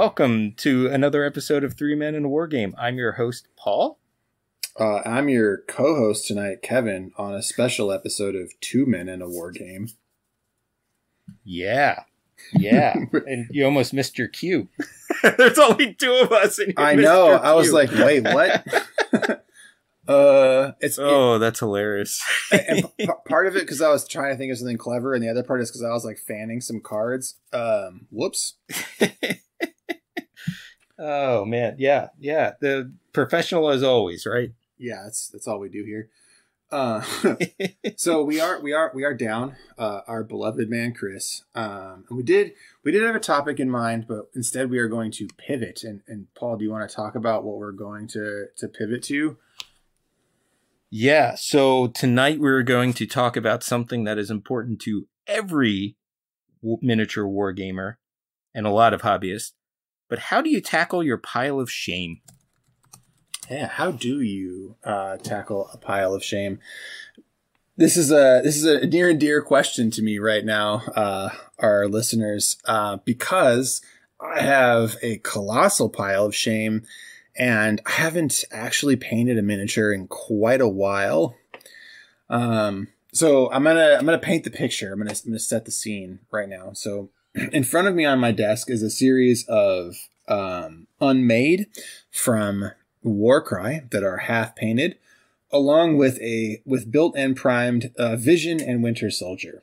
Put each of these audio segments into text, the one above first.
welcome to another episode of Three Men in a War Game. I'm your host, Paul. I'm your co-host tonight, Kevin, on a special episode of Two Men in a War Game. Yeah. And you almost missed your cue. There's only two of us. And I know. I was like, wait, what? That's hilarious. And part of it because I was trying to think of something clever, and the other part is because I was like fanning some cards. Whoops. Oh man, yeah. The professional as always, right? Yeah, that's all we do here. So we are down our beloved man Chris. And we did have a topic in mind, but instead we are going to pivot. And Paul, do you want to talk about what we're going to pivot to? Yeah, so tonight we're going to talk about something that is important to every miniature wargamer and a lot of hobbyists. But how do you tackle your pile of shame? Yeah, how do you tackle a pile of shame? This is a near and dear question to me right now, our listeners, because I have a colossal pile of shame. And I haven't actually painted a miniature in quite a while. So I'm gonna paint the picture. I'm gonna set the scene right now. So in front of me on my desk is a series of Unmade from Warcry that are half painted, along with built and primed Vision and Winter Soldier.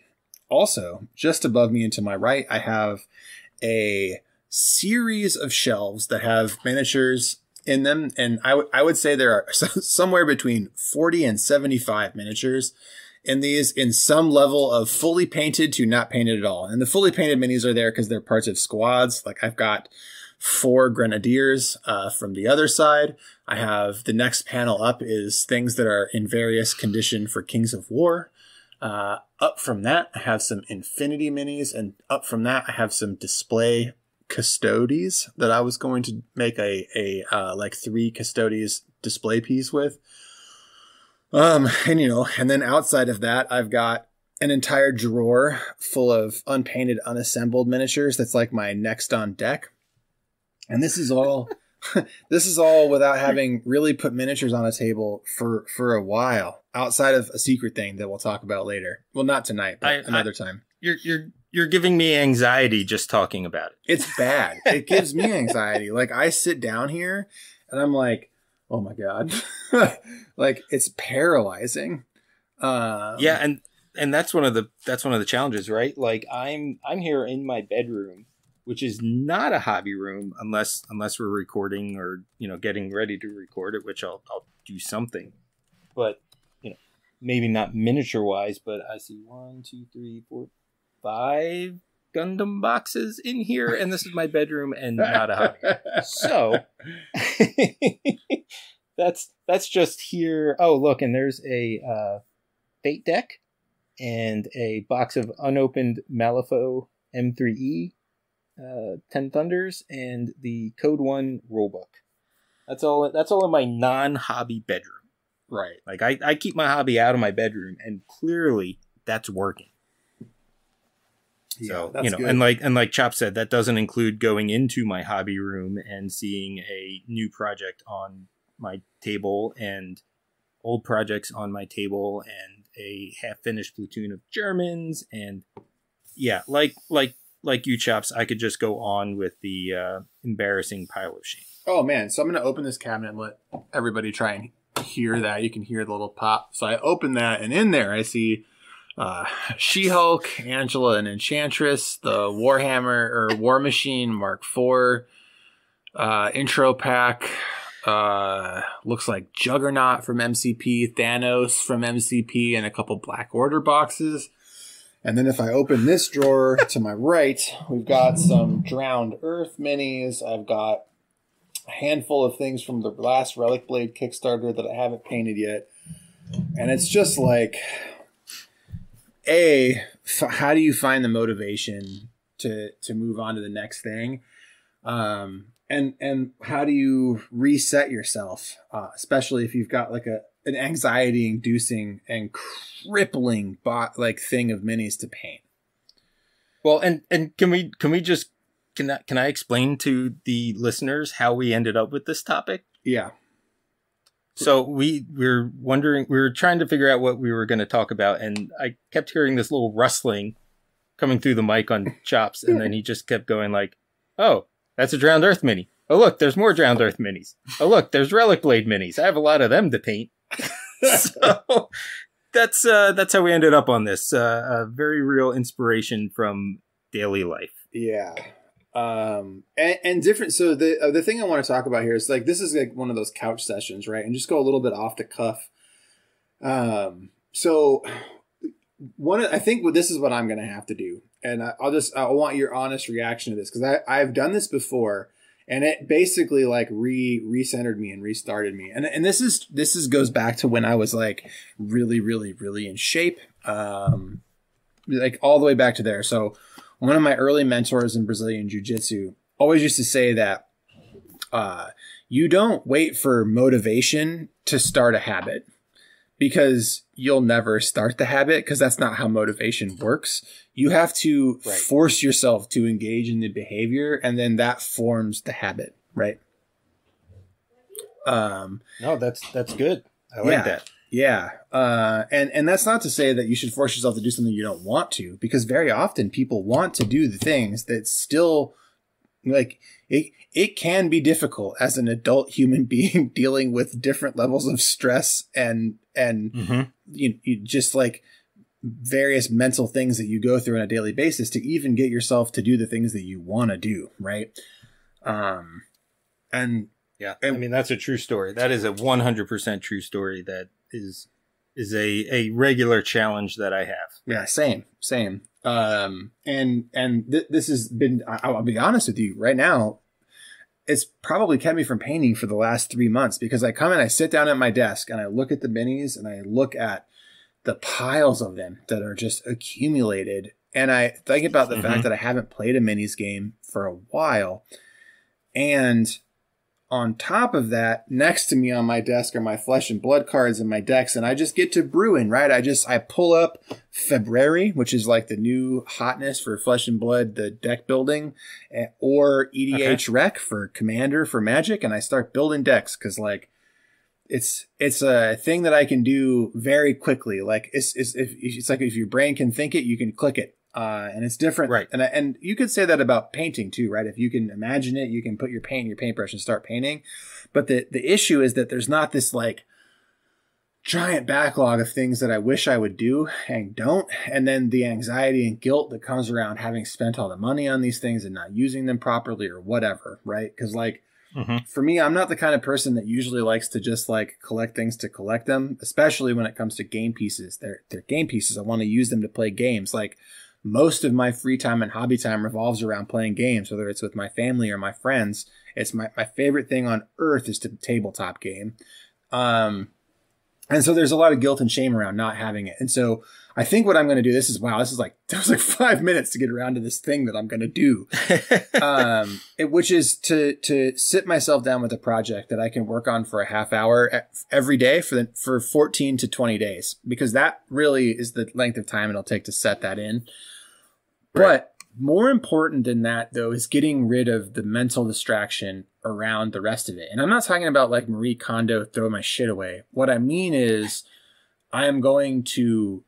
Also, just above me and to my right, I have a series of shelves that have miniatures in them, and I would say there are somewhere between 40 and 75 miniatures in these, in some level of fully painted to not painted at all. And the fully painted minis are there because they're parts of squads. Like I've got 4 grenadiers from the other side. I have the next panel up is things that are in various condition for Kings of War. Up from that, I have some Infinity minis, and up from that, I have some display Custodes that I was going to make a like 3 Custodes display piece with. And then outside of that, I've got an entire drawer full of unpainted, unassembled miniatures. That's like my next on deck. And this is all without having really put miniatures on a table for a while, outside of a secret thing that we'll talk about later. Well, not tonight, but another time. You're giving me anxiety just talking about it. It's bad. It gives me anxiety. Like I sit down here and I'm like, oh my God. Like it's paralyzing. Yeah. And that's one of the challenges, right? Like I'm here in my bedroom, which is not a hobby room unless we're recording or, getting ready to record it, which I'll do something, but maybe not miniature wise, but I see 1, 2, 3, 4, 5 Gundam boxes in here, and this is my bedroom and not a hobby. So that's just here. Oh, look, and there's a Fate deck and a box of unopened Malifaux M3E, 10 Thunders, and the Code 1 rulebook. That's all in my non-hobby bedroom. Right. Like I keep my hobby out of my bedroom, and clearly that's working. So, that's good. and like Chopz said, that doesn't include going into my hobby room and seeing a new project on my table and old projects on my table and a half-finished platoon of Germans. And yeah, like you, Chopz, I could just go on with the embarrassing pile of shame. Oh man. So I'm going to open this cabinet and let everybody try and hear that. You can hear the little pop. So I open that, and in there I see She-Hulk, Angela and Enchantress, the Warhammer or War Machine Mark IV intro pack. Looks like Juggernaut from MCP, Thanos from MCP, and a couple Black Order boxes. And then if I open this drawer to my right, we've got some Drowned Earth minis. I've got a handful of things from the last Relic Blade Kickstarter that I haven't painted yet. And it's just like, how do you find the motivation to move on to the next thing? And how do you reset yourself, especially if you've got like an anxiety-inducing and crippling thing of minis to paint? Well, and can we just can I explain to the listeners how we ended up with this topic? Yeah. So we were trying to figure out what we were going to talk about, and I kept hearing this little rustling coming through the mic on Chopz, and then he just kept going like, "Oh, that's a Drowned Earth mini. Oh, look, there's more Drowned Earth minis. Oh, look, there's Relic Blade minis. I have a lot of them to paint." So that's how we ended up on this. A very real inspiration from daily life. Yeah. And different. So the thing I want to talk about here is like, this is like one of those couch sessions, right? And just go a little bit off the cuff. So I think this is what I'm going to have to do. And I want your honest reaction to this, because I've done this before, and it basically like recentered me and restarted me. And this goes back to when I was like really, really, really in shape. Like all the way back to there. So one of my early mentors in Brazilian Jiu-Jitsu always used to say that you don't wait for motivation to start a habit, because you'll never start the habit, because that's not how motivation works. You have to force yourself to engage in the behavior, and then that forms the habit, right? No, that's good. I like that. Yeah. And that's not to say that you should force yourself to do something you don't want to, because very often people want to do the things that still, like, it can be difficult as an adult human being dealing with different levels of stress and you just like various mental things that you go through on a daily basis to even get yourself to do the things that you want to do. Right. And yeah, I mean, that's a true story. That is a 100% true story. That is a regular challenge that I have. Yeah, same. This has been, I'll be honest with you right now, it's probably kept me from painting for the last 3 months, because I come and I sit down at my desk and I look at the minis and I look at the piles of them that are just accumulated. And I think about the fact that I haven't played a minis game for a while. And on top of that, next to me on my desk are my Flesh and Blood cards and my decks, and I just get to brewing, right? I pull up February, which is like the new hotness for Flesh and Blood, the deck building, or EDH Rec for Commander for Magic, and I start building decks, because like it's a thing that I can do very quickly. Like it's like if your brain can think it, you can click it. And it's different. Right. And you could say that about painting too, right? If you can imagine it, you can put your paint in your paintbrush and start painting. But the issue is that there's not this like giant backlog of things that I wish I would do and don't. And then the anxiety and guilt that comes around having spent all the money on these things and not using them properly or whatever, right? Because like, for me, I'm not the kind of person that usually likes to just like collect things to collect them, especially when it comes to game pieces. They're game pieces. I want to use them to play games. Like, most of my free time and hobby time revolves around playing games, whether it's with my family or my friends. It's my favorite thing on earth is to tabletop game. And so there's a lot of guilt and shame around not having it. And so I think what I'm going to do, that was like 5 minutes to get around to this thing that I'm going to do. Which is to sit myself down with a project that I can work on for a half hour every day for 14 to 20 days, because that really is the length of time it'll take to set that in. Right. But more important than that, though, is getting rid of the mental distraction around the rest of it. And I'm not talking about like Marie Kondo, throw my shit away. What I mean is I am going to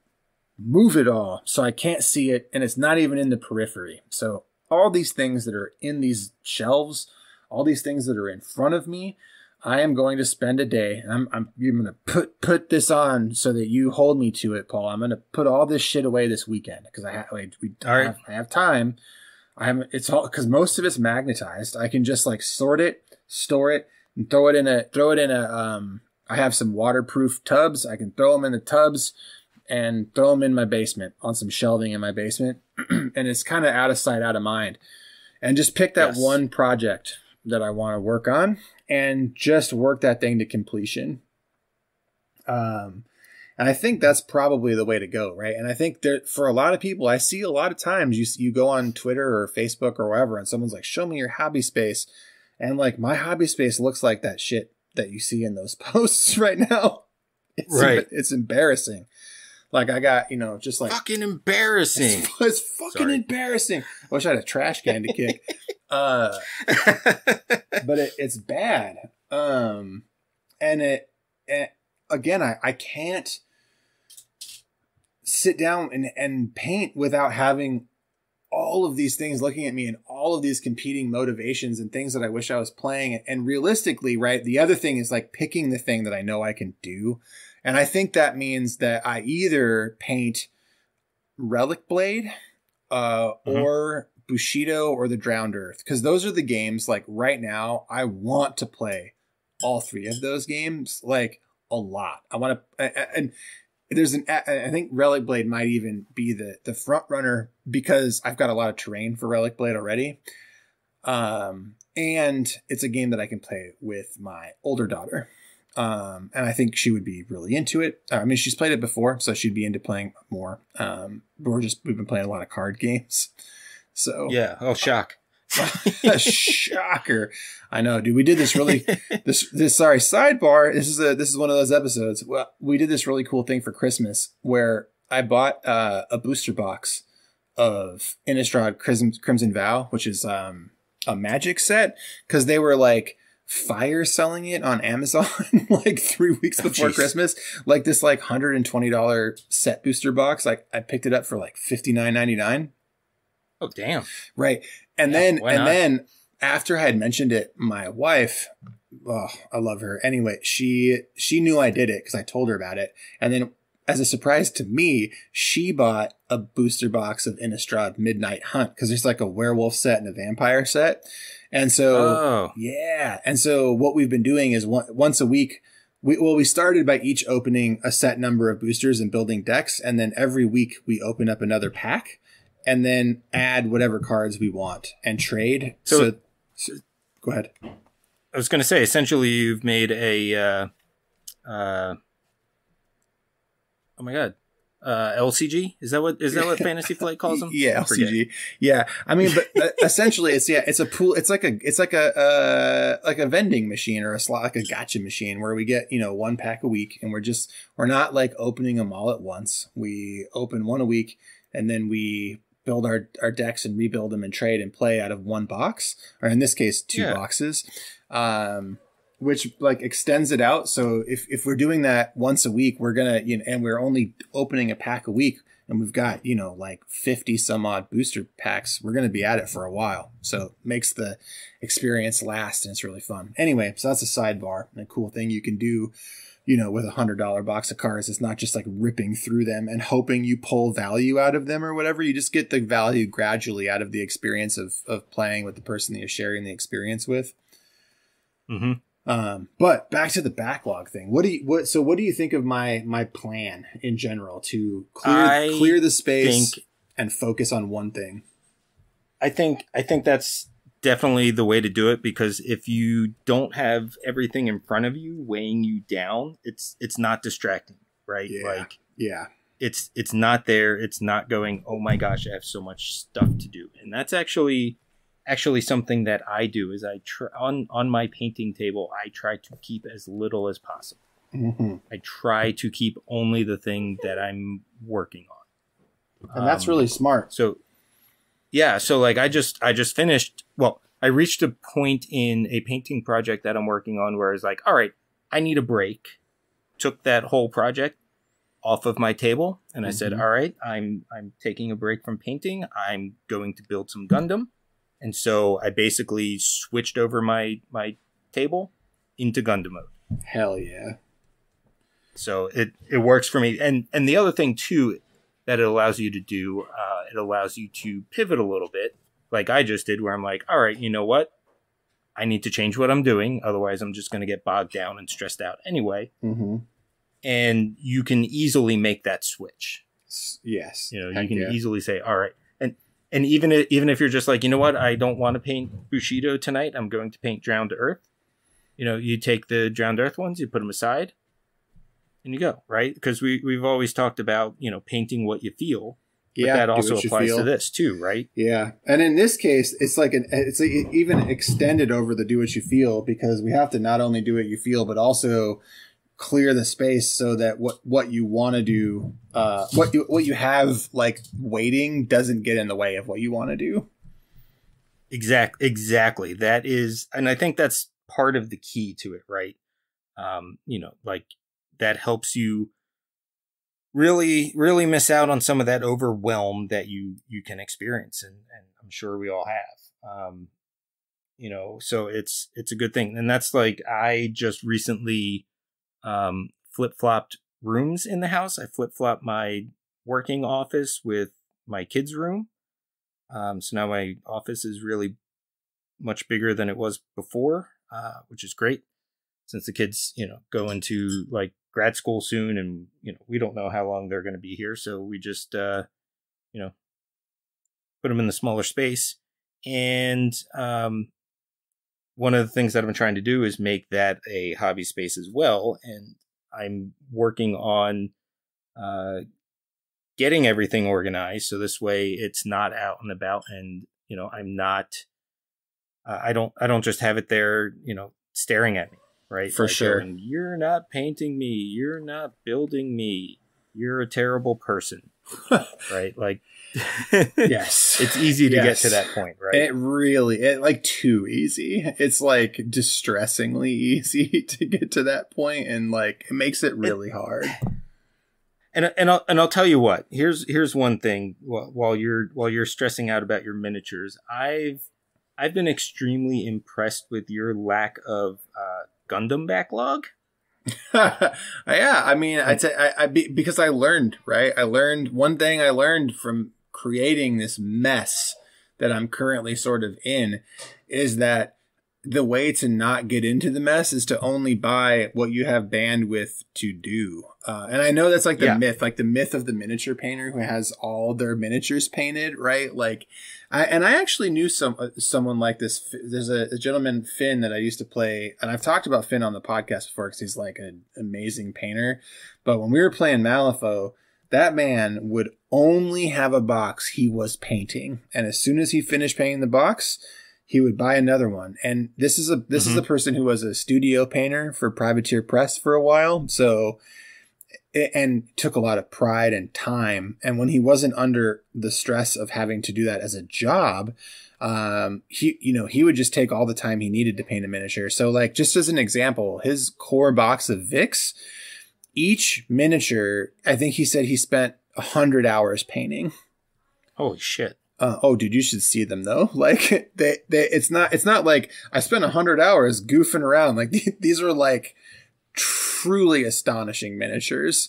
move it all so I can't see it, and it's not even in the periphery. So all these things that are in these shelves, all these things that are in front of me, I am going to spend a day, and I'm going to put this on so that you hold me to it, Paul. I'm going to put all this shit away this weekend, because I have time. It's all because most of it's magnetized. I can just like sort it, store it, and throw it in a. I have some waterproof tubs. I can throw them in the tubs and throw them in my basement on some shelving in my basement, and it's kind of out of sight, out of mind. And just pick that one project that I want to work on and just work that thing to completion. And I think that's probably the way to go, right? And I think that for a lot of people, I see a lot of times you go on Twitter or Facebook or wherever, and someone's like, show me your hobby space. And like, my hobby space looks like that shit that you see in those posts right now. It's embarrassing. Like I got, just like fucking embarrassing. It's fucking embarrassing. I wish I had a trash can to kick. But it's bad. Again, I can't sit down and paint without having all of these things looking at me and all of these competing motivations and things that I wish I was playing. And realistically, right, the other thing is like picking the thing that I know I can do. And I think that means that I either paint Relic Blade or Bushido or the Drowned Earth, because those are the games like right now I want to play all three of those games like a lot. I want to, and there's I think Relic Blade might even be the front runner because I've got a lot of terrain for Relic Blade already. And it's a game that I can play with my older daughter. And I think she would be really into it. I mean, she's played it before, so she'd be into playing more. We've been playing a lot of card games. So yeah. Oh, shock. Shocker. I know, dude. We did this really sorry, sidebar. This is one of those episodes. Well, we did this really cool thing for Christmas where I bought a booster box of Innistrad Crimson Vow, which is a Magic set, because they were like fire selling it on Amazon like 3 weeks before Christmas, like this like $120 set booster box. Like I picked it up for like $59.99. Oh damn. Right. And then after I had mentioned it, my wife, oh, I love her. Anyway, she knew I did it because I told her about it. And then as a surprise to me, she bought a booster box of Innistrad Midnight Hunt because there's like a werewolf set and a vampire set. And so, yeah. And so what we've been doing is once a week, we started by each opening a set number of boosters and building decks. And then every week we open up another pack and then add whatever cards we want and trade. So go ahead. I was going to say, essentially you've made a, oh my God. LCG? Is that what Fantasy Flight calls them? Yeah, LCG. Yeah. I mean, but essentially it's a pool. It's like a vending machine or a slot, like a gacha machine where we get, one pack a week and we're not like opening them all at once. We open one a week and then we build our decks and rebuild them and trade and play out of one box, or in this case, two boxes. Which like extends it out. So if we're doing that once a week, we're going to, and we're only opening a pack a week and we've got, like 50 some odd booster packs, we're going to be at it for a while. So it makes the experience last and it's really fun. Anyway, so that's a sidebar. And a cool thing you can do, with $100 box of cards. It's not just like ripping through them and hoping you pull value out of them or whatever. You just get the value gradually out of the experience of playing with the person that you're sharing the experience with. Mm-hmm. But back to the backlog thing. What do you think of my plan in general to clear the space and focus on one thing? I think that's definitely the way to do it, because if you don't have everything in front of you weighing you down, it's not distracting, right? It's not there. It's not going, oh my gosh, I have so much stuff to do. And that's actually something that I do is I on my painting table, I try to keep as little as possible. Mm-hmm. I try to keep only the thing that I'm working on. And that's really smart. So yeah. So like I just finished, I reached a point in a painting project that I'm working on where it's like, all right, I need a break. Took that whole project off of my table. And I said, all right, I'm taking a break from painting. I'm going to build some Gundam. And so I basically switched over my table into Gundam mode. Hell yeah. So it works for me. And the other thing, too, that it allows you to do, it allows you to pivot a little bit, like I just did, where I'm like, all right, you know what? I need to change what I'm doing. Otherwise, I'm just going to get bogged down and stressed out anyway. Mm-hmm. And you can easily make that switch. Yes. You can easily say, all right. And even if you're just like, you know what, I don't want to paint Bushido tonight, I'm going to paint Drowned Earth. You take the Drowned Earth ones, you put them aside, and you go, right? Because we've always talked about, painting what you feel. But that also applies to this too, right? Yeah. And in this case, it's like even extended over the do what you feel, because we have to not only do what you feel, but also clear the space so that what you want to do, what you have like waiting doesn't get in the way of what you want to do. Exactly. That is, and I think that's part of the key to it, right? Like that helps you really, really miss out on some of that overwhelm that you can experience, and I'm sure we all have. So it's a good thing, and that's like I just recently flip-flopped rooms in the house. I flip-flopped my working office with my kids' room. So now my office is really much bigger than it was before, which is great since the kids, go into like grad school soon, and we don't know how long they're going to be here. So we just, put them in the smaller space. And one of the things that I've been trying to do is make that a hobby space as well. And I'm working on getting everything organized so this way it's not out and about, and I'm not I don't just have it there staring at me, right? For sure. And you're not painting me, you're not building me, you're a terrible person. Right? Like yes, it's easy to get to that point, right? It really like too easy. It's like distressingly easy to get to that point, and like it makes it really hard. And I'll tell you what. Here's one thing. While you're stressing out about your miniatures, I've been extremely impressed with your lack of Gundam backlog. Yeah, I mean, because I learned, right? One thing I learned from creating this mess that I'm currently sort of in is that the way to not get into the mess is to only buy what you have bandwidth to do. And I know that's like the myth of the miniature painter who has all their miniatures painted, right? Like, I actually knew someone like this. There's a gentleman, Finn, that I used to play, and I've talked about Finn on the podcast before because he's like an amazing painter. But when we were playing Malifaux, that man would only have a box he was painting, and as soon as he finished painting the box, he would buy another one. And this is a person who was a studio painter for Privateer Press for a while. So, and took a lot of pride and time. And when he wasn't under the stress of having to do that as a job, he would just take all the time he needed to paint a miniature. So like, just as an example, his core box of Vicks, each miniature, I think he said he spent 100 hours painting. Holy shit. Dude, you should see them though. Like it's not like I spent 100 hours goofing around. Like these are like truly astonishing miniatures.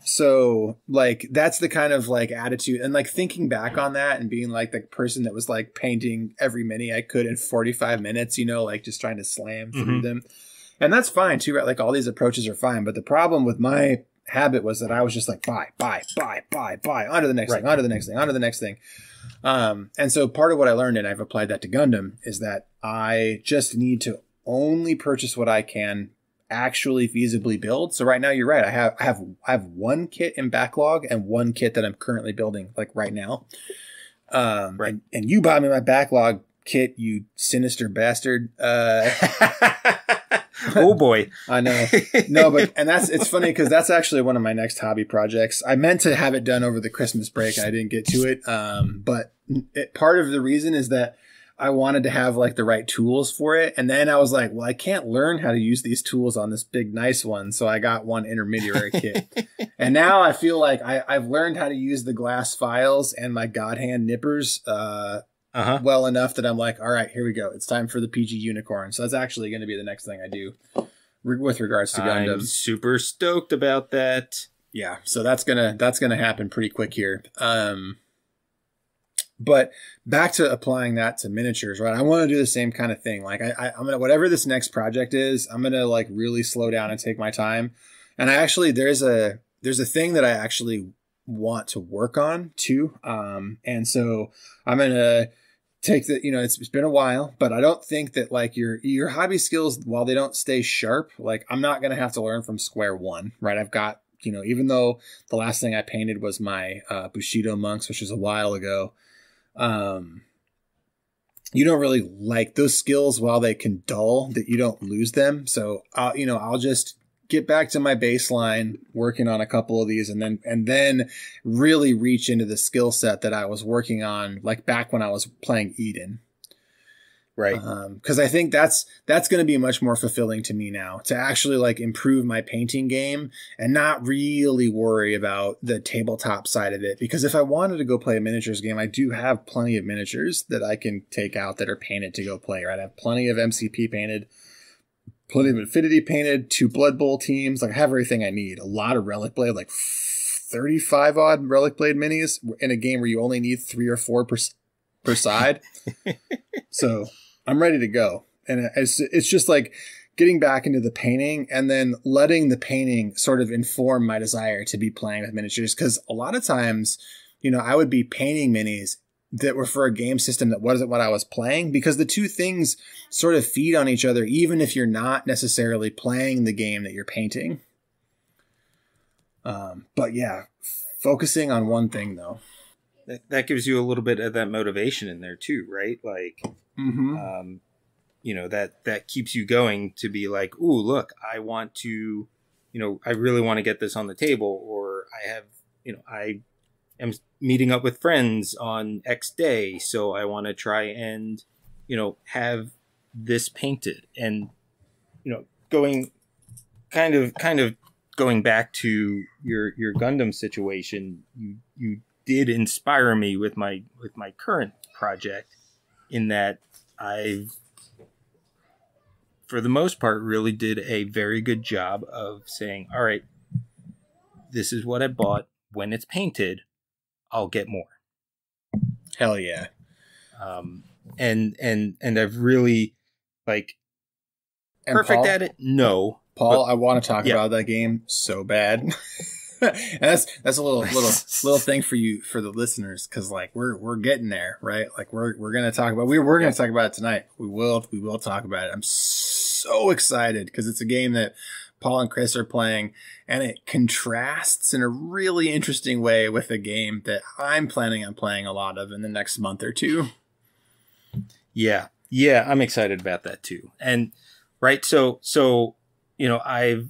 So like that's the kind of like attitude, and like thinking back on that and being like the person that was like painting every mini I could in 45 minutes, like just trying to slam through them. And that's fine too, right? Like all these approaches are fine. But the problem with my habit was that I was just like, buy, onto the next thing, onto the next thing. And so part of what I learned, and I've applied that to Gundam, is that I just need to only purchase what I can actually feasibly build. So right now, you're right. I have one kit in backlog and one kit that I'm currently building like right now. And you bought me my backlog kit, you sinister bastard. Oh boy. I know. No, it's funny because that's actually one of my next hobby projects. I meant to have it done over the Christmas break and I didn't get to it. But part of the reason is that I wanted to have like the right tools for it. And then I was like, well, I can't learn how to use these tools on this big, nice one. So I got one intermediary kit. And now I feel like I've learned how to use the glass files and my God hand nippers, well enough that I'm like, all right, here we go. It's time for the PG unicorn. So that's actually going to be the next thing I do with regards to Gundam. I'm super stoked about that. Yeah. So that's gonna happen pretty quick here. But back to applying that to miniatures, right? I want to do the same kind of thing. Like I'm gonna, whatever this next project is, I'm gonna like really slow down and take my time. And I actually, there's a thing that I actually want to work on too. And so I'm gonna take the, it's been a while, but I don't think that like your hobby skills, while they don't stay sharp, like I'm not going to have to learn from square one, right? I've got, even though the last thing I painted was my Bushido monks, which was a while ago. you don't really like those skills while they can dull, that you don't lose them. So, I'll just get back to my baseline, working on a couple of these, and then really reach into the skill set that I was working on, like back when I was playing Eden. Right. Because I think that's going to be much more fulfilling to me now, to actually like improve my painting game and not really worry about the tabletop side of it. Because if I wanted to go play a miniatures game, I do have plenty of miniatures that I can take out that are painted to go play, right? I have plenty of MCP painted, plenty of Infinity painted, 2 Blood Bowl teams. Like, I have everything I need. A lot of Relic Blade, like 35 odd Relic Blade minis in a game where you only need 3 or 4 per side. So I'm ready to go. And it's just like getting back into the painting and then letting the painting sort of inform my desire to be playing with miniatures. Because a lot of times, I would be painting minis that were for a game system that wasn't what I was playing, because the two things sort of feed on each other, even if you're not necessarily playing the game that you're painting. But yeah, focusing on one thing though. That gives you a little bit of that motivation in there too, right? Like, that keeps you going to be like, ooh, look, I want to, I really want to get this on the table, or I am meeting up with friends on X day, so I want to try and, have this painted. And, going kind of going back to your Gundam situation, you did inspire me with my current project, in that I've, for the most part, really did a very good job of saying, all right, this is what I bought. When it's painted, I'll get more. Hell yeah. And I've really, like, and perfect Paul, at it? No. Paul, I want to talk about that game so bad. And that's a little thing for you, for the listeners, because like we're getting there, right? Like we're gonna talk about we're gonna talk about it tonight. We will talk about it. I'm so excited because it's a game that Paul and Chris are playing, and it contrasts in a really interesting way with a game that I'm planning on playing a lot of in the next month or two. Yeah, I'm excited about that too. And right, so I've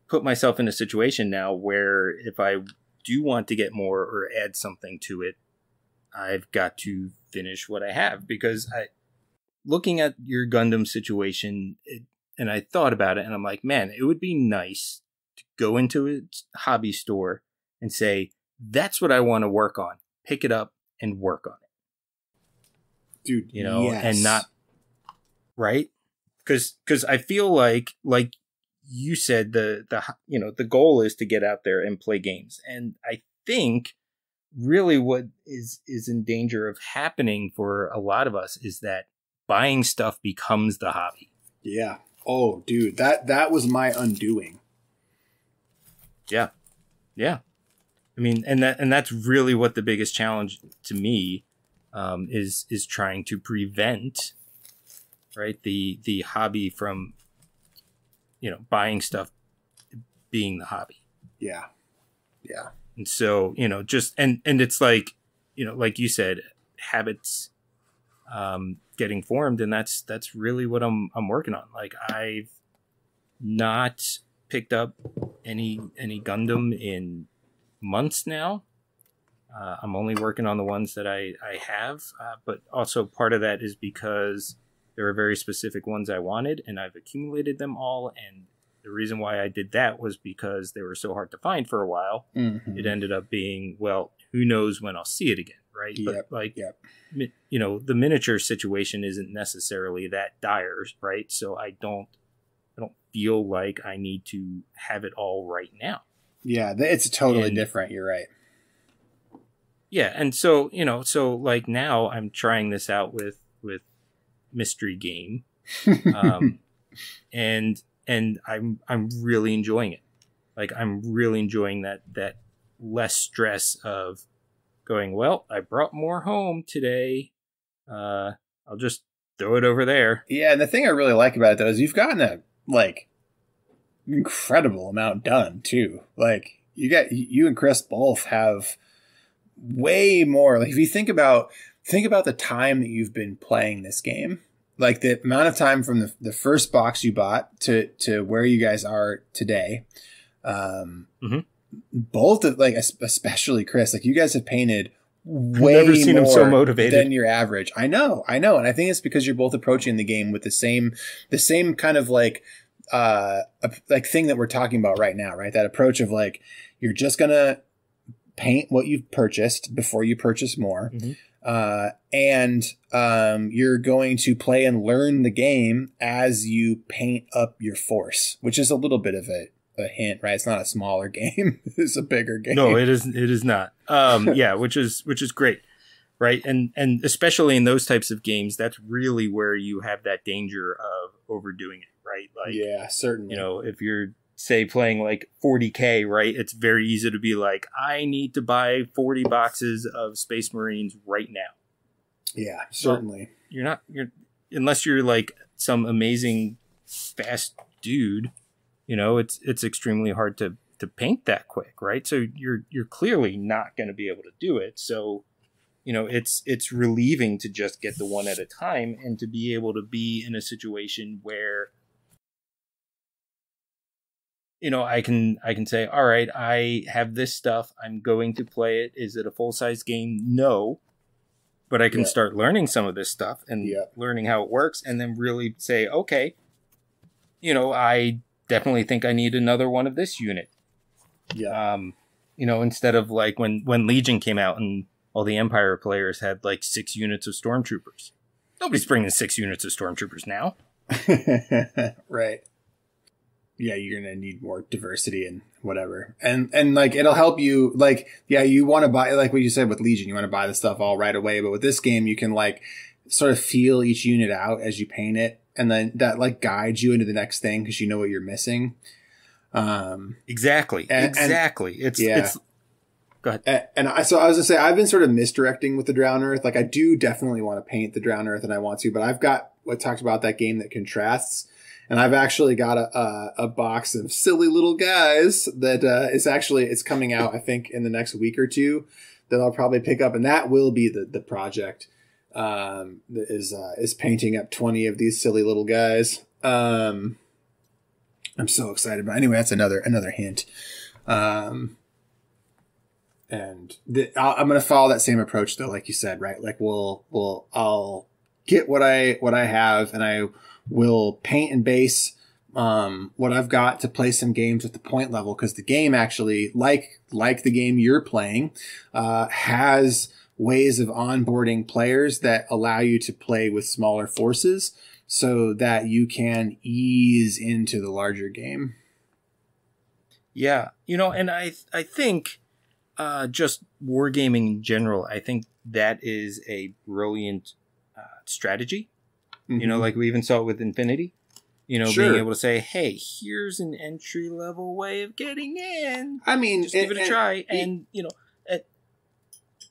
put myself in a situation now where if I do want to get more or add something to it, I've got to finish what I have. Because looking at your Gundam situation, and I thought about it, and I'm like, man, it would be nice to go into a hobby store and say, that's what I want to work on. Pick it up and work on it. Dude, yes. And not, right? Because I feel like you said, the goal is to get out there and play games. And I think really what is in danger of happening for a lot of us is that buying stuff becomes the hobby. Yeah. Oh, dude, that was my undoing. Yeah. Yeah. I mean, and that's really what the biggest challenge to me is trying to prevent, right, the hobby from, buying stuff being the hobby. Yeah. Yeah. And so, just, and it's like, like you said, habits getting formed, and that's really what I'm working on. Like, I've not picked up any Gundam in months now. I'm only working on the ones that I have, but also part of that is because there are very specific ones I wanted, and I've accumulated them all. And the reason why I did that was because they were so hard to find for a while. Mm-hmm. It ended up being, well, who knows when I'll see it again, right? Yep. But the miniature situation isn't necessarily that dire, right? So I don't feel like I need to have it all right now. Yeah, it's totally different. You're right. Yeah, and so like now I'm trying this out with Mystery Game, and I'm really enjoying it. Like, I'm really enjoying that less stress of going, well, I brought more home today. I'll just throw it over there. Yeah, and the thing I really like about it though is you've gotten a incredible amount done too. Like, you and Chris both have way more. Like, if you think about think about the time that you've been playing this game. Like the amount of time from the first box you bought to where you guys are today. Both of, like, especially Chris, like you guys have painted way I've never seen him so more motivated than your average. I know. And I think it's because you're both approaching the game with the same kind of like thing that we're talking about right now, right? That approach of like, you're just going to paint what you've purchased before you purchase more. And you're going to play and learn the game as you paint up your force, which is a little bit of a hint, right? It's not a smaller game. It's a bigger game. No, it is not. Yeah, which is great. Right. And especially in those types of games, that's really where you have that danger of overdoing it. Right. Like, yeah, certainly. You know, if you're, say, playing like 40K, right, it's very easy to be like, I need to buy 40 boxes of Space Marines right now. Yeah, certainly. Well, unless you're like some amazing fast dude, you know, it's extremely hard to paint that quick, right? So you're clearly not going to be able to do it. So, you know, it's relieving to just get the one at a time and to be able to be in a situation where, you know, I can say, all right, I have this stuff. I'm going to play it. Is it a full-size game? No. But I can start learning some of this stuff and learning how it works, and then really say, okay, you know, I definitely think I need another one of this unit. Yeah. You know, instead of like when Legion came out and all the Empire players had like 6 units of Stormtroopers. Nobody's bringing 6 units of Stormtroopers now. Right. Yeah, you're going to need more diversity and whatever. And like, it'll help you, like, yeah, you want to buy, like what you said with Legion, you want to buy the stuff all right away. But with this game, you can like sort of feel each unit out as you paint it. And then that like guides you into the next thing because you know what you're missing. Exactly. It's go ahead. So I was gonna say, I've been sort of misdirecting with the Drown Earth. Like I do definitely want to paint the Drown Earth and I want to, but I've got what talked about that game that contrasts. And I've actually got a box of silly little guys that it's coming out, I think, in the next week or two that I'll probably pick up. And that will be the project that is painting up 20 of these silly little guys. I'm so excited. But anyway, that's another hint. I'm going to follow that same approach, though, like you said, right? Like I'll get what I have, and I will paint and base what I've got to play some games at the point level, because the game actually, like the game you're playing, has ways of onboarding players that allow you to play with smaller forces so that you can ease into the larger game. Yeah, you know, and I think just wargaming in general, I think that is a brilliant strategy. You know, like we even saw it with Infinity, you know, being able to say, hey, here's an entry level way of getting in. I mean, just give it a try. And, you know, I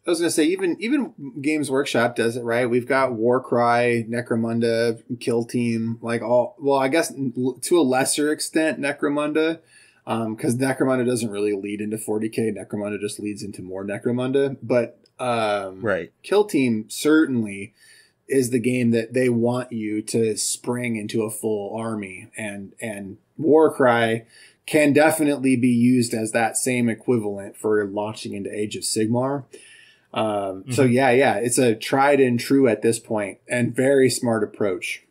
was going to say, even Games Workshop does it, right? We've got Warcry, Necromunda, Kill Team, I guess to a lesser extent, Necromunda, because Necromunda doesn't really lead into 40K. Necromunda just leads into more Necromunda. But Kill Team certainly is the game that they want you to spring into a full army, and Warcry can definitely be used as that same equivalent for launching into Age of Sigmar. So yeah, it's a tried and true at this point and very smart approach.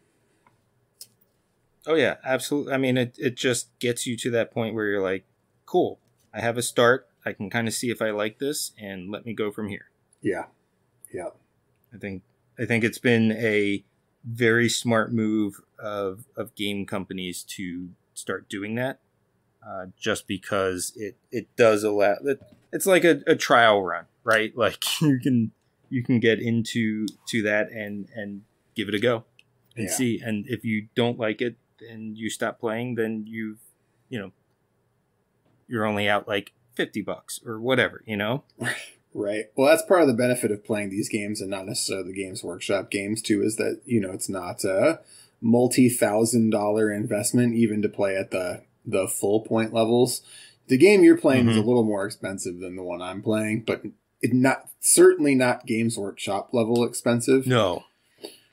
Oh yeah, absolutely. I mean, it just gets you to that point where you're like, cool, I have a start. I can kind of see if I like this and let me go from here. Yeah. I think it's been a very smart move of game companies to start doing that, just because it does allow that. It's like a trial run, right? Like you can get into that and give it a go and see. And if you don't like it and you stop playing, then you're only out like $50 or whatever, you know? Right. Well, that's part of the benefit of playing these games and not necessarily the Games Workshop games too, is that, you know, it's not a multi-$1,000 investment even to play at the full point levels. The game you're playing is a little more expensive than the one I'm playing, but certainly not Games Workshop level expensive. No,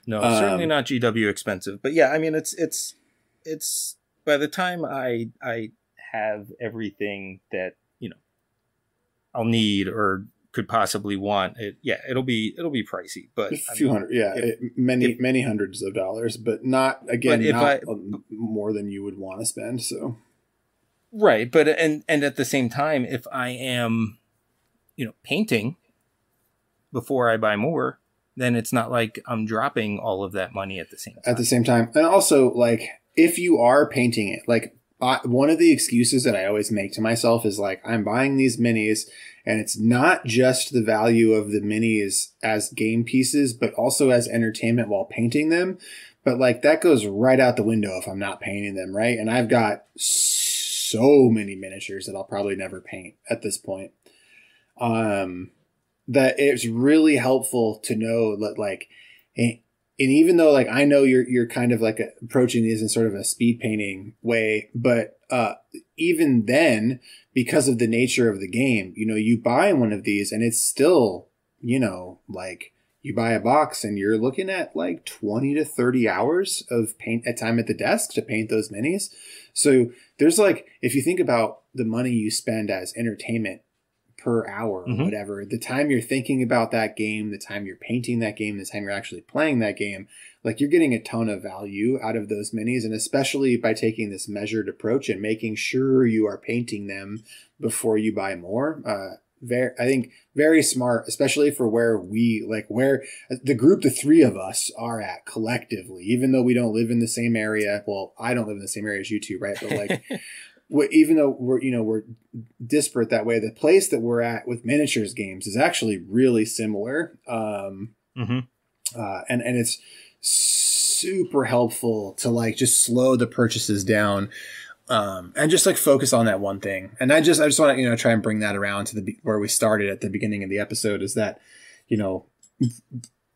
certainly not GW expensive. But yeah, I mean, it's by the time I have everything that, you know, I'll need or could possibly want, it'll be pricey, but a few hundred, many hundreds of dollars, but not more than you would want to spend. So, right, but and at the same time, if I am, you know, painting before I buy more, then it's not like I'm dropping all of that money at the same time. At the same time, and also like if you are painting it, like one of the excuses that I always make to myself is like, I'm buying these minis, and it's not just the value of the minis as game pieces, but also as entertainment while painting them. But like that goes right out the window if I'm not painting them, right? And I've got so many miniatures that I'll probably never paint at this point. That it's really helpful to know that like, and even though like I know you're kind of like approaching these in sort of a speed painting way, but even then, because of the nature of the game, you know, you buy one of these and it's still, you know, like you buy a box and you're looking at like 20 to 30 hours of time at the desk to paint those minis. So there's like, if you think about the money you spend as entertainment per hour or whatever, the time you're thinking about that game, the time you're painting that game, the time you're actually playing that game, like you're getting a ton of value out of those minis. And especially by taking this measured approach and making sure you are painting them before you buy more, I think very smart, especially for where the group, the three of us are at collectively, even though we don't live in the same area. Well, I don't live in the same area as you two, right? But like, even though we're disparate that way, the place that we're at with miniatures games is actually really similar. And it's super helpful to like just slow the purchases down, and just like focus on that one thing. And I just want to, you know, try and bring that around to where we started at the beginning of the episode, is that, you know,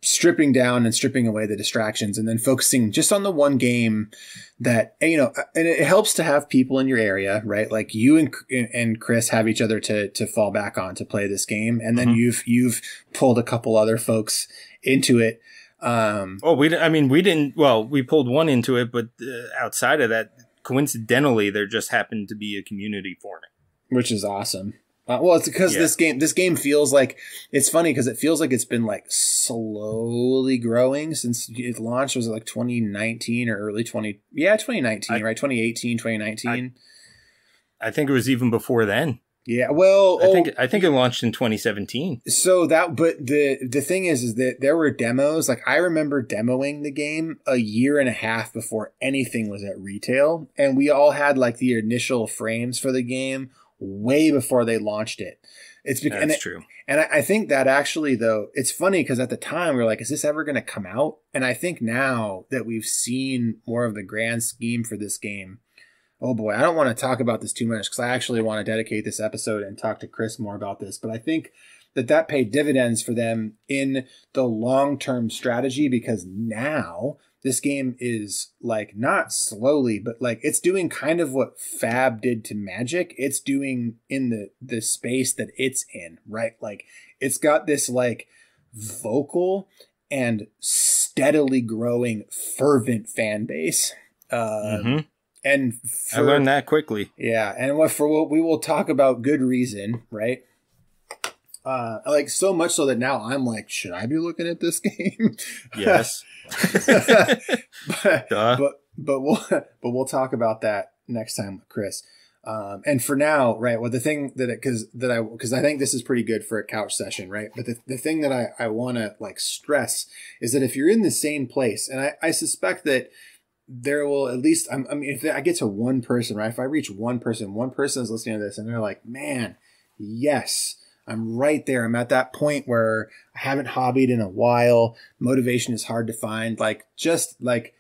stripping down and stripping away the distractions and then focusing just on the one game that, you know, and it helps to have people in your area, right? Like you and Chris have each other to fall back on to play this game. And then you've pulled a couple other folks into it. We pulled one into it, but outside of that, coincidentally, there just happened to be a community for it, which is awesome. Well, it's because this game feels like, it's funny because it feels like it's been like slowly growing since it launched. Was it like 2019 or early 2019, right? 2018, 2019. I think it was even before then. Yeah, well, I think it launched in 2017. So but the thing is that there were demos. Like I remember demoing the game a year and a half before anything was at retail, and we all had like the initial frames for the game way before they launched it. That's true. And I think that actually, though, it's funny because at the time we were like, is this ever going to come out? And I think now that we've seen more of the grand scheme for this game, oh boy, I don't want to talk about this too much because I actually want to dedicate this episode and talk to Chris more about this. But I think that paid dividends for them in the long-term strategy, because now this game is like not slowly, but like it's doing kind of what Fab did to Magic. It's doing in the space that it's in, right? Like it's got this like vocal and steadily growing fervent fan base. And I learned that quickly. Yeah. And what we will talk about good reason, right? Like so much so that now I'm like, should I be looking at this game? Yes. but we'll talk about that next time with Chris. And for now, right? Well, the thing because I think this is pretty good for a couch session, right? But the thing that I want to like stress is that if you're in the same place, and I suspect that there will at least, I mean, if I get to one person, right? If I reach one person is listening to this and they're like, man, yes, I'm right there. I'm at that point where I haven't hobbied in a while. Motivation is hard to find. Like, just like,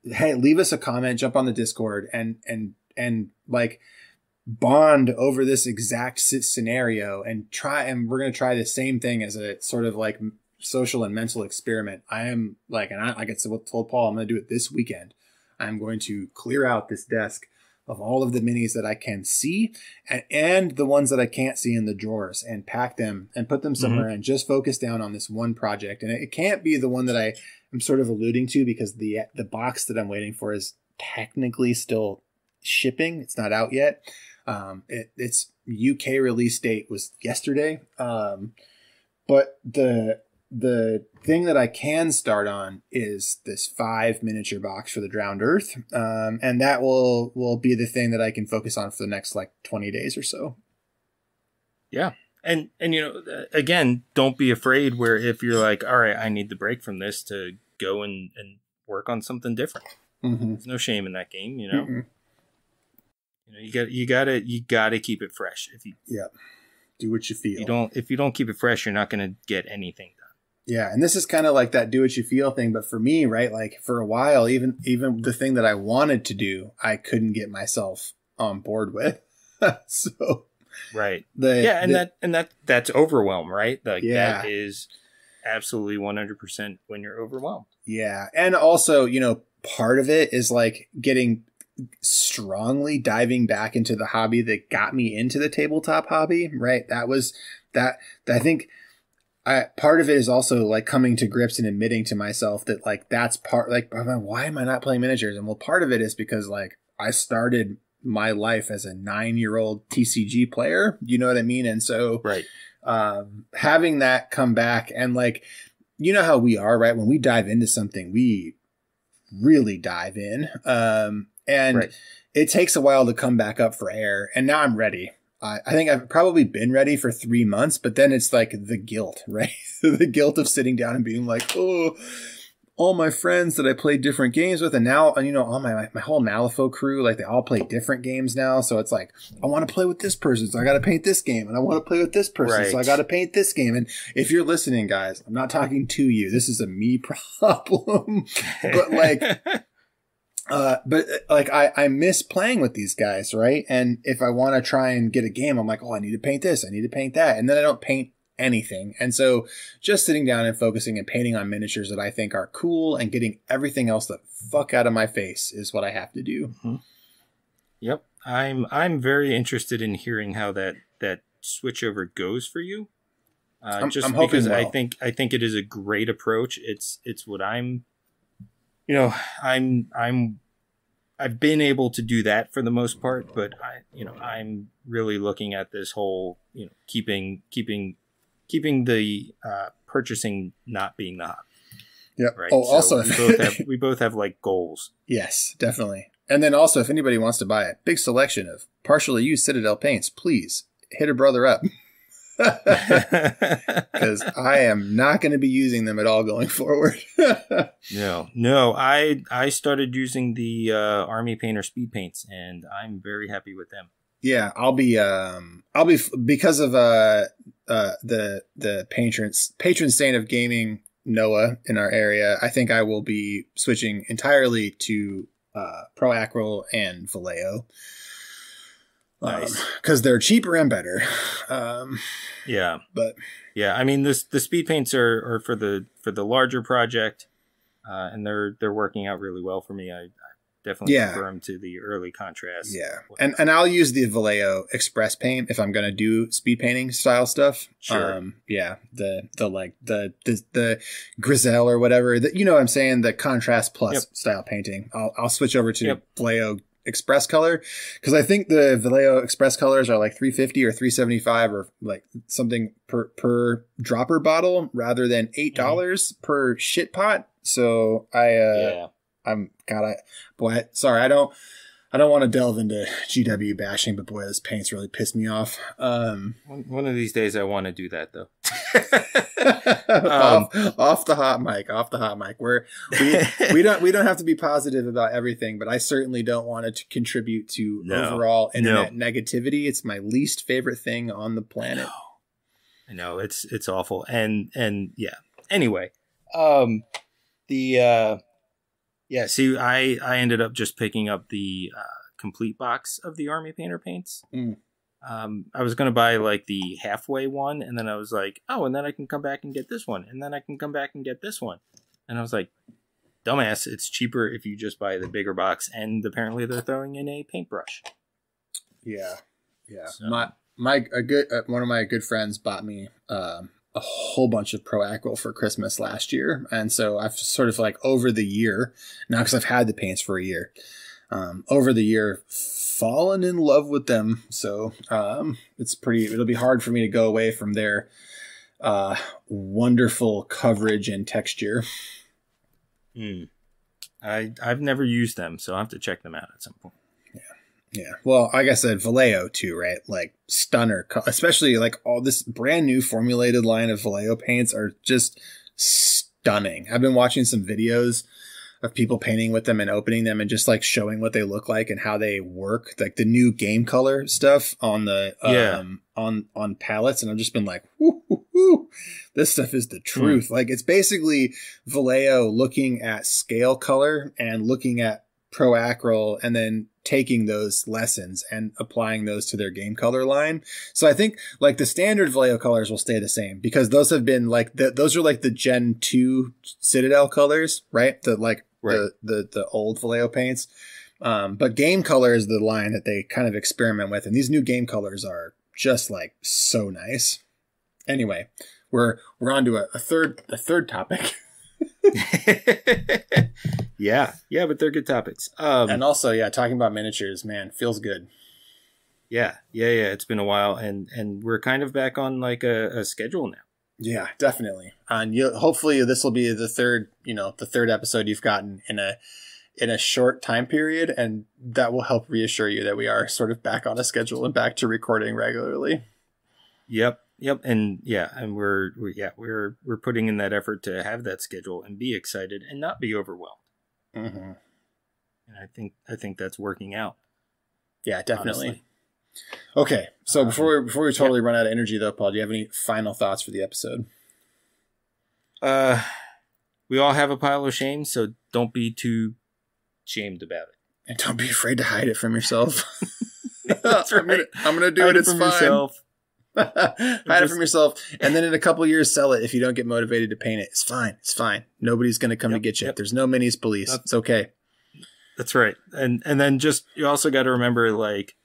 hey, leave us a comment, jump on the Discord and like bond over this exact scenario and we're going to try the same thing as a sort of like social and mental experiment. I am like, and like I told Paul, I'm going to do it this weekend. I'm going to clear out this desk of all of the minis that I can see and the ones that I can't see in the drawers, and pack them and put them somewhere and just focus down on this one project. And it can't be the one that I am sort of alluding to, because the box that I'm waiting for is technically still shipping. It's not out yet. Its UK release date was yesterday. But the thing that I can start on is this 5 miniature box for the Drowned Earth. And that will be the thing that I can focus on for the next like 20 days or so. Yeah. And you know, again, don't be afraid where if you're like, all right, I need the break from this to go and work on something different. There's no shame in that game, you know. You know, you gotta keep it fresh. If you do what you feel. If you don't keep it fresh, you're not gonna get anything done. Yeah, and this is kind of like that do what you feel thing, but for me, right, like for a while, even the thing that I wanted to do, I couldn't get myself on board with. So right. That's overwhelm, right? Like that is absolutely 100% when you're overwhelmed. Yeah. And also, you know, part of it is like getting strongly diving back into the hobby that got me into the tabletop hobby, right? That was that I think part of it is also like coming to grips and admitting to myself that like that's part, like, why am I not playing miniatures? And well, part of it is because like I started my life as a 9-year-old TCG player, you know what I mean? And so having that come back, and like, you know how we are, right? When we dive into something, we really dive in. And it takes a while to come back up for air. And now I'm ready. I think I've probably been ready for 3 months, but then it's like the guilt, right? The guilt of sitting down and being like, oh, all my friends that I played different games with, and now, you know, all my whole Malifaux crew, like they all play different games now. So it's like, I want to play with this person, so I got to paint this game, and I want to play with this person, so I got to paint this game. And if you're listening, guys, I'm not talking to you. This is a me problem, but like, I miss playing with these guys, right? And if I want to try and get a game, I'm like, oh, I need to paint this, I need to paint that, and then I don't paint anything. And so just sitting down and focusing and painting on miniatures that I think are cool and getting everything else the fuck out of my face is what I have to do. Yep. I'm very interested in hearing how that switchover goes for you. I'm because I think it is a great approach. It's what I'm, you know, I've been able to do that for the most part, but I'm really looking at this whole, you know, keeping the purchasing not being the hobby. Yeah. Right. Oh, so also we both have like goals. Yes, definitely. And then also, if anybody wants to buy a big selection of partially used Citadel paints, please hit a brother up. Because I am not going to be using them at all going forward. No. I started using the Army Painter speed paints, and I'm very happy with them. Yeah, I'll be because of the patron saint of gaming, Noah, in our area. I think I will be switching entirely to Pro Acryl and Vallejo. Nice, because they're cheaper and better. But yeah, I mean, the speed paints are for the larger project, and they're working out really well for me. I definitely prefer them to the early contrast. Yeah, and I'll use the Vallejo Express paint if I'm gonna do speed painting style stuff. Sure. The Griselle or whatever. You know what I'm saying? The contrast plus style painting. I'll switch over to Vallejo Express color, because I think the Vallejo Express colors are like $350 or $375 or like something per dropper bottle rather than $8 per shit pot. So sorry, I don't want to delve into GW bashing, but boy, this paint's really pissed me off. One of these days I want to do that though. off the hot mic. We don't have to be positive about everything, but I certainly don't want it to contribute to overall internet negativity. It's my least favorite thing on the planet. I know it's awful. And yeah. Anyway, see, I ended up just picking up the complete box of the Army Painter paints. I was going to buy like the halfway one, and then I was like, oh, and then I can come back and get this one, and then I can come back and get this one. And I was like, dumbass, it's cheaper if you just buy the bigger box, and apparently they're throwing in a paintbrush. Yeah. So. One of my good friends bought me a whole bunch of Pro Acryl for Christmas last year, and so I've sort of like over the year now, because I've had the paints for a year, over the year fallen in love with them. So it'll be hard for me to go away from their wonderful coverage and texture. I've never used them, so I'll have to check them out at some point. Yeah. Well, like I said, Vallejo too, right? Like stunner, especially like all this brand new formulated line of Vallejo paints are just stunning. I've been watching some videos of people painting with them and opening them and just like showing what they look like and how they work, like the new game color stuff on the on palettes. And I've just been like, whoo, this stuff is the truth. Like it's basically Vallejo looking at scale color and looking at Pro Acryl and then taking those lessons and applying those to their game color line. So I think like the standard Vallejo colors will stay the same, because those have been like those are like the Gen 2 Citadel colors, right? The old Vallejo paints. But game color is the line that they kind of experiment with, and these new game colors are just like so nice. Anyway, we're on to a third topic. yeah, but they're good topics. And also, talking about miniatures, man, feels good. Yeah. It's been a while, and we're kind of back on like a schedule now. Yeah, definitely. And hopefully this will be the third episode you've gotten in a short time period, and that will help reassure you that we are sort of back on a schedule and back to recording regularly. Yep. And we're putting in that effort to have that schedule and be excited and not be overwhelmed. Mm-hmm. And I think that's working out. Yeah, definitely. Honestly. Okay. So before we totally run out of energy though, Paul, do you have any final thoughts for the episode? We all have a pile of shame, so don't be too shamed about it. And don't be afraid to hide it from yourself. That's right. I'm gonna do hide it. It's from fine. Yourself. Hide it from yourself, and then in a couple years sell it if you don't get motivated to paint it. It's fine. Nobody's going to come to get you. There's no minis police. It's okay. That's right. And then just, you also got to remember like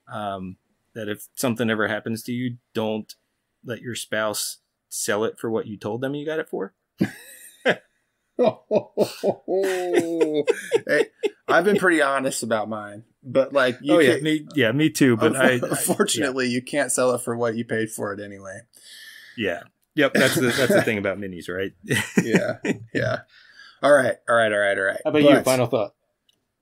that if something ever happens to you, don't let your spouse sell it for what you told them you got it for. Hey, I've been pretty honest about mine, but like, me too. But unfortunately, you can't sell it for what you paid for it anyway. Yeah. Yep. That's the thing about minis, right? Yeah. All right. How about you? Final thought.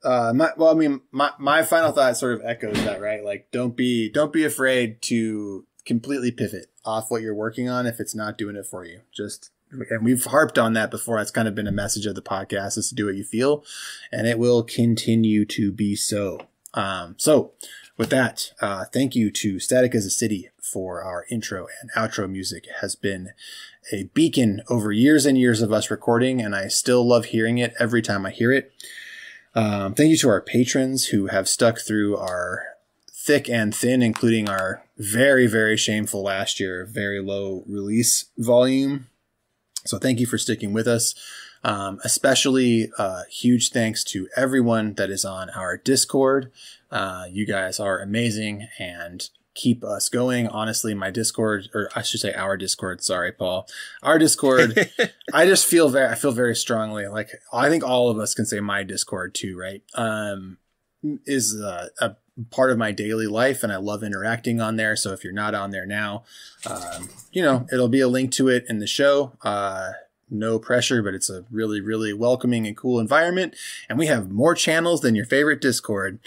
My final thought sort of echoes that, right? Like, don't be afraid to completely pivot off what you're working on if it's not doing it for you. And we've harped on that before. It's kind of been a message of the podcast, is to do what you feel, and it will continue to be so. So with that, thank you to Static as a City for our intro and outro music. It has been a beacon over years and years of us recording, and I still love hearing it every time I hear it. Thank you to our patrons who have stuck through our thick and thin, including our very, very shameful last year, very low release volume. So thank you for sticking with us. Especially huge thanks to everyone that is on our Discord. You guys are amazing and keep us going. Honestly, my Discord, or I should say our Discord, sorry, Paul. Our Discord, I feel very strongly, like I think all of us can say my Discord too, right? Is a part of my daily life, and I love interacting on there. So if you're not on there now, it'll be a link to it in the show. No pressure, but it's a really, really welcoming and cool environment. And we have more channels than your favorite Discord.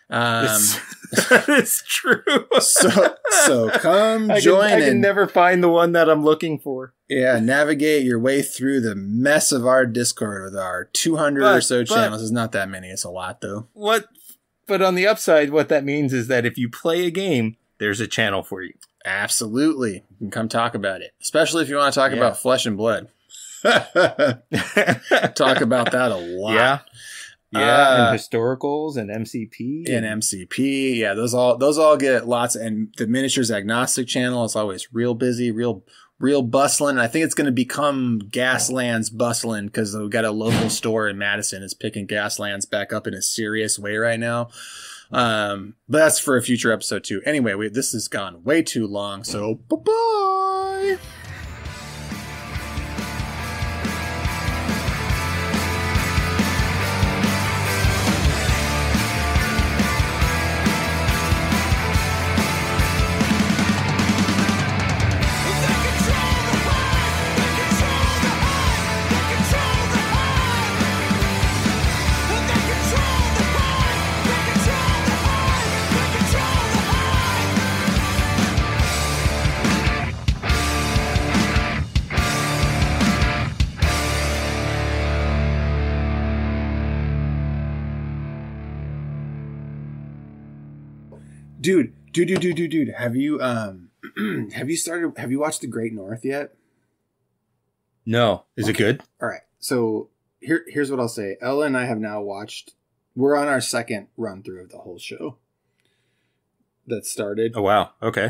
That is true. so come join. I can never find the one that I'm looking for. Yeah, navigate your way through the mess of our Discord with our 200 or so channels. It's not that many. It's a lot, though. But on the upside, what that means is that if you play a game, there's a channel for you. Absolutely. You can come talk about it. Especially if you want to talk about Flesh and Blood. Talk about that a lot. Yeah, and historicals and MCP. Yeah, those all get lots. And the Miniatures Agnostic channel is always real busy, real real bustling. I think it's going to become Gasland's bustling because we've got a local store in Madison is picking Gasland's back up in a serious way right now. But that's for a future episode too. Anyway, this has gone way too long. So bye-bye. Dude, have you watched The Great North yet? No. Is it good? All right. So here's what I'll say. Ella and I have now we're on our second run through of the whole show that started. Oh, wow. Okay.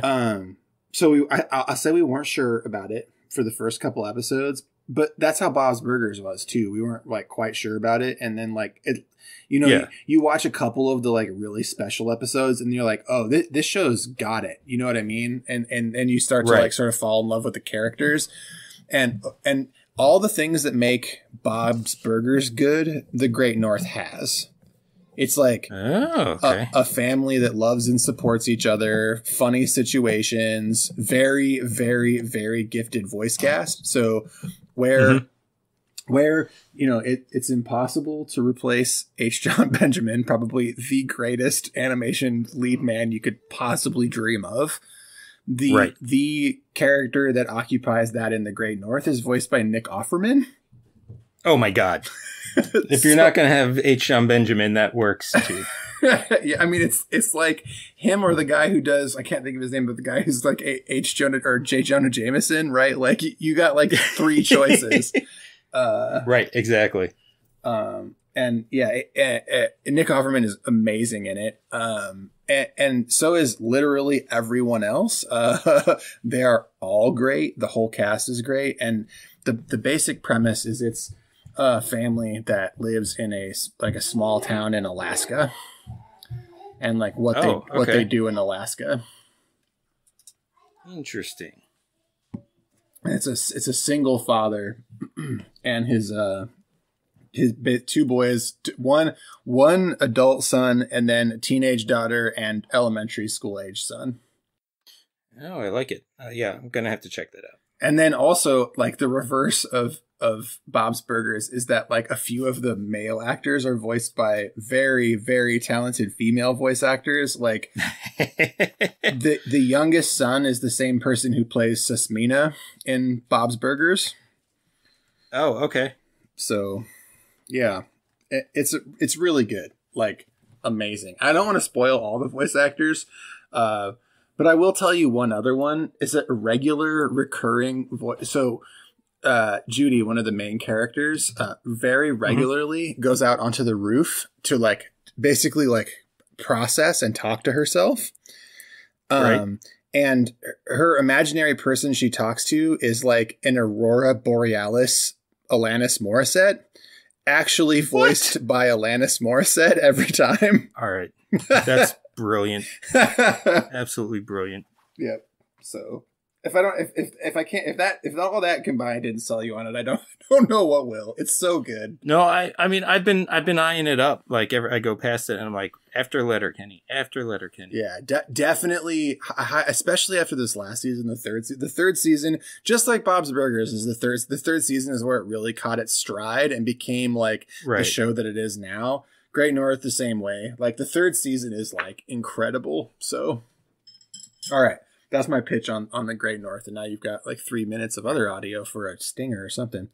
So I'll say we weren't sure about it for the first couple episodes, but that's how Bob's Burgers was too. We weren't like quite sure about it. And then like it, you watch a couple of the like really special episodes and you're like, oh, this show's got it. You know what I mean? And you start to like sort of fall in love with the characters and all the things that make Bob's Burgers good, The Great North has. It's like a family that loves and supports each other, funny situations, very, very, very gifted voice cast. So where it's impossible to replace H. John Benjamin, probably the greatest animation lead man you could possibly dream of. The character that occupies that in The Great North is voiced by Nick Offerman. Oh my God. If you're not going to have H. John Benjamin, that works too. Yeah, I mean, it's like him or the guy who does, I can't think of his name, but the guy who's like H. Jonah or J. Jonah Jameson, right? Like you got like three choices. Right, exactly. And yeah, Nick Offerman is amazing in it. And so is literally everyone else. They are all great. The whole cast is great. And the basic premise is it's a family that lives in a small town in Alaska, and like what they do in Alaska. Interesting. And it's a single father, and his two boys, one adult son, and then a teenage daughter and elementary school age son. Oh, I like it. Yeah, I'm gonna have to check that out. And then also, like, the reverse of Bob's Burgers is that, like, a few of the male actors are voiced by very, very talented female voice actors. Like, the youngest son is the same person who plays Susmina in Bob's Burgers. Oh, okay. So, yeah, it's really good. Like, amazing. I don't want to spoil all the voice actors, but I will tell you one other one is a regular recurring voice. So Judy, one of the main characters, very regularly goes out onto the roof to like basically like process and talk to herself. Right. And her imaginary person she talks to is like an Aurora Borealis Alanis Morissette, actually voiced by Alanis Morissette every time. All right. That's brilliant. Absolutely brilliant. Yep. So if all that combined didn't sell you on it, I don't know what will. It's so good. No, I mean I've been eyeing it up. Like I go past it and I'm like, after Letterkenny. Yeah, definitely. Especially after this last season, the third season, just like Bob's Burgers, is the third season is where it really caught its stride and became like the show that it is now. Great North the same way. Like the third season is like incredible. So, all right, that's my pitch on the Great North, and now you've got like 3 minutes of other audio for a stinger or something.